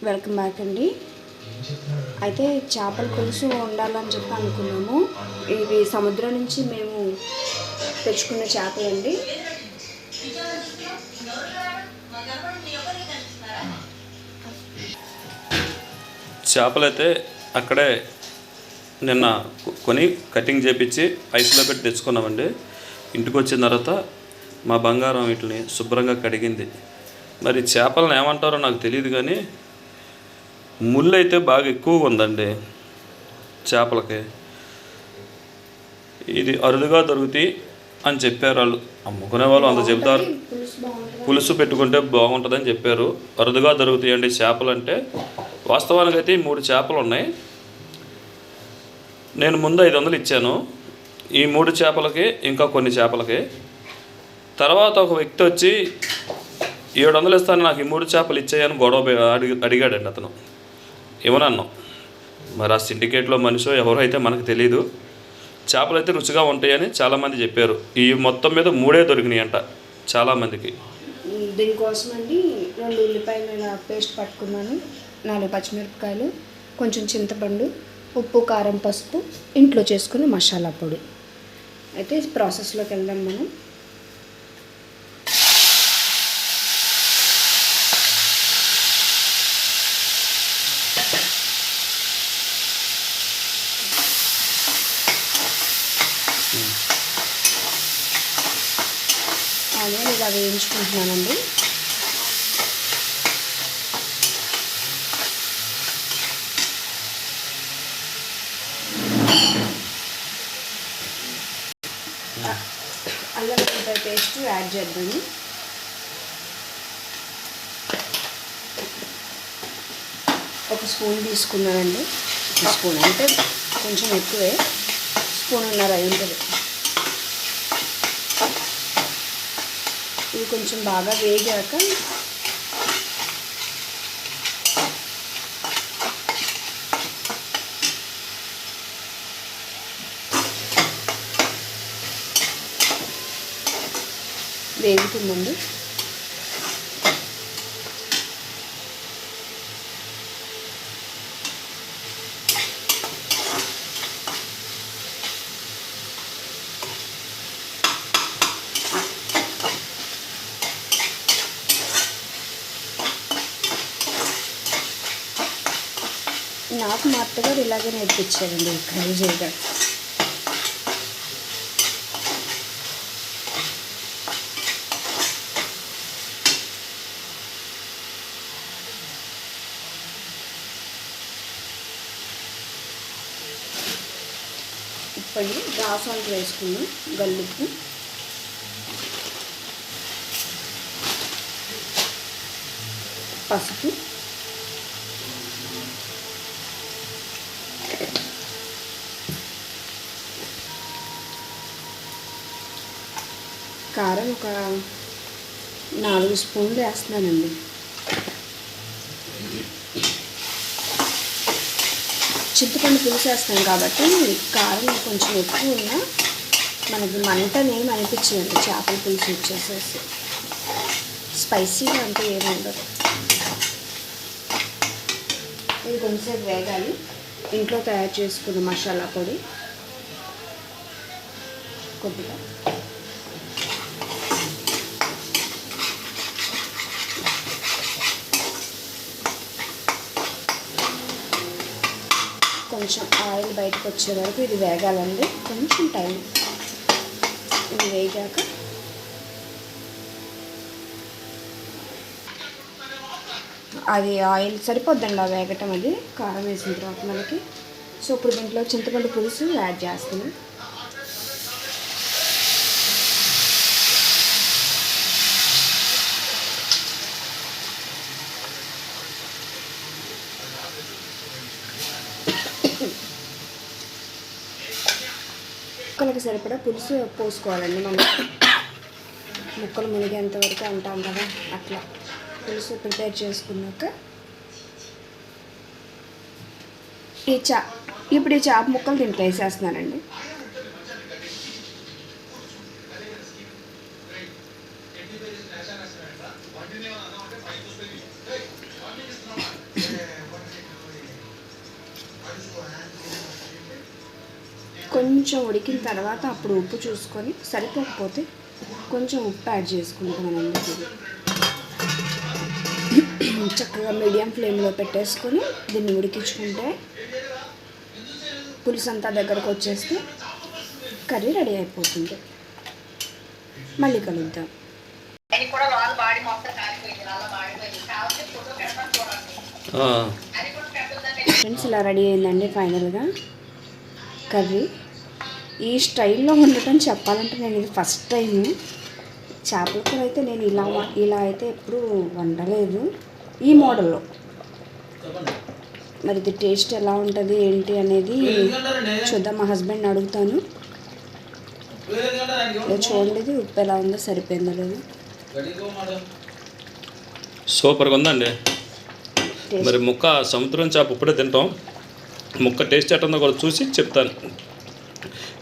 Welcome back అండి. అయితే చేపల పులుసు వండాలని చెప్పి అనుకున్నాము. ఇవి సముద్రం నుంచి మేము తెచ్చుకున్న చేపలండి. చేపలైతే అక్కడే నిన్న కొని కటింగ్ చేపించి ఐస్లో పెట్టి తెచ్చుకున్నామండి. ఇంటికి వచ్చిన తర్వాత మా బంగారం వీటిని శుభ్రంగా కడిగింది. మరి చేపలను ఏమంటారో నాకు తెలియదు, కానీ ముళ్ళు అయితే బాగా ఎక్కువగా ఉందండి చేపలకి. ఇది అరుదుగా దొరుకుతాయి అని చెప్పారు వాళ్ళు, అమ్ముకునే వాళ్ళు అంత చెప్తారు. పులుసు పెట్టుకుంటే బాగుంటుందని చెప్పారు. అరుదుగా దొరుకుతాయండి చేపలు అంటే. వాస్తవానికి అయితే 3 చేపలు ఉన్నాయి. నేను ముందు 500 ఇచ్చాను ఈ 3 చేపలకి, ఇంకా కొన్ని చేపలకి. తర్వాత ఒక వ్యక్తి వచ్చి 700 ఇస్తాను, నాకు ఈ 3 చేపలు ఇచ్చాయని గొడవ అడిగాడండి అతను. ఇవ్వనన్నాం. మరి ఆ సిండికేట్లో మనిషో ఎవరో అయితే మనకు తెలీదు. చేపలు అయితే రుచిగా ఉంటాయని చాలామంది చెప్పారు. ఈ మొత్తం మీద 3 దొరికినాయి అంట చాలామందికి. దీనికోసం అండి 2 ఉల్లిపాయల పేస్ట్ పట్టుకున్నాను, 4 పచ్చిమిరపకాయలు, కొంచెం చింతపండు, ఉప్పు, కారం, పసుపు, ఇంట్లో చేసుకుని మసాలా పొడి. అయితే ప్రాసెస్లోకి వెళ్దాం మనం. అదే ఇలా వేయించుకుంటున్నానండి. అల్లం వెల్లిపాయ పేస్ట్ యాడ్ చేద్దాము. ఒక స్పూన్ తీసుకున్నానండి. స్పూన్ అంటే కొంచెం ఎక్కువే, స్పూన్నర అయి ఉంటుంది. ఇది కొంచెం బాగా వేగాక వేగుతుందండి. నాకు మా అత్తగారు ఇలాగే నేర్పించారండి ఫ్రై చేయడం. ఉప్పండి, సాల్ట్ వేసుకున్నాం, గల్లుప్పు, పసుపు, కారం ఒక 4 స్పూన్లు వేస్తున్నానండి. చింతపండు పులుసు వేస్తాం కాబట్టి కారం కొంచెం ఎక్కువ ఉన్నా మనకి మంటనేమి అనిపించదండి. చేపల పులుసు వచ్చేసేసి స్పైసీగా అంటే ఏమి ఉండదు. ఇది కొంచెంసేపు వేగాలి. ఇంట్లో తయారు చేసుకున్న మసాలా పొడి కొద్దిగా, కొంచెం ఆయిల్ బయటకు వచ్చే వరకు ఇది వేగాలండి. కొంచెం టైం. ఇది వేగాక అది ఆయిల్ సరిపోద్దండి ఆ వేగటం, అది కారం వేసిన తర్వాత మనకి. సో ఇప్పుడు దీంట్లో చింతపండు పులుసు యాడ్ చేస్తున్నాం. ముక్కలకు సరిపడా పులుసు పోసుకోవాలండి మనం. ముక్కలు మునిగేంత వరకు అంటాం కదా, అట్లా పులుసు ప్రిపేర్ చేసుకున్నాక ఇప్పుడు ఈ చేప ముక్కలు దీంట్లో వేసేస్తున్నానండి. కొంచెం ఉడికిన తర్వాత అప్పుడు ఉప్పు చూసుకొని సరిపోకపోతే కొంచెం ఉప్పు యాడ్ చేసుకుంటానండి. చక్కగా మీడియం ఫ్లేమ్లో పెట్టేసుకొని దీన్ని ఉడికించుకుంటే పులుసు అంతా దగ్గరకు వచ్చేస్తే కర్రీ రెడీ అయిపోతుంది. మళ్ళీ కలుద్దాం. ఫ్రెండ్స్, ఇలా రెడీ అయిందండి ఫైనల్గా కర్రీ. ఈ స్టైల్లో ఉండటం చెప్పాలంటే నేను ఇది ఫస్ట్ టైం. చేపల కూర అయితే నేను ఇలా అయితే ఎప్పుడూ వండలేదు ఈ మోడల్లో. మరి ఇది టేస్ట్ ఎలా ఉంటుంది ఏంటి అనేది చూద్దాం, మా హస్బెండ్ అడుగుతాను. చూడండి ఉప్పు ఎలా ఉందో, సరిపోయిందో లేదు. సూపర్గా ఉందండి. మరి ముక్క సముద్రం చేప ఇప్పుడే తింటాం, ముక్క టేస్ట్ ఎట్టుందో కూడా చూసి చెప్తాను.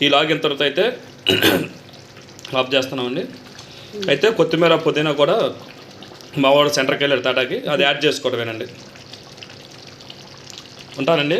ఈ లాగిన తర్వాత అయితే ఆఫ్ చేస్తున్నామండి. అయితే కొత్తిమీర పుదీనా కూడా మా వాడు సెంటర్కి వెళ్ళాడు తాటాకి, అది యాడ్ చేసుకోవడమేనండి. ఉంటానండి.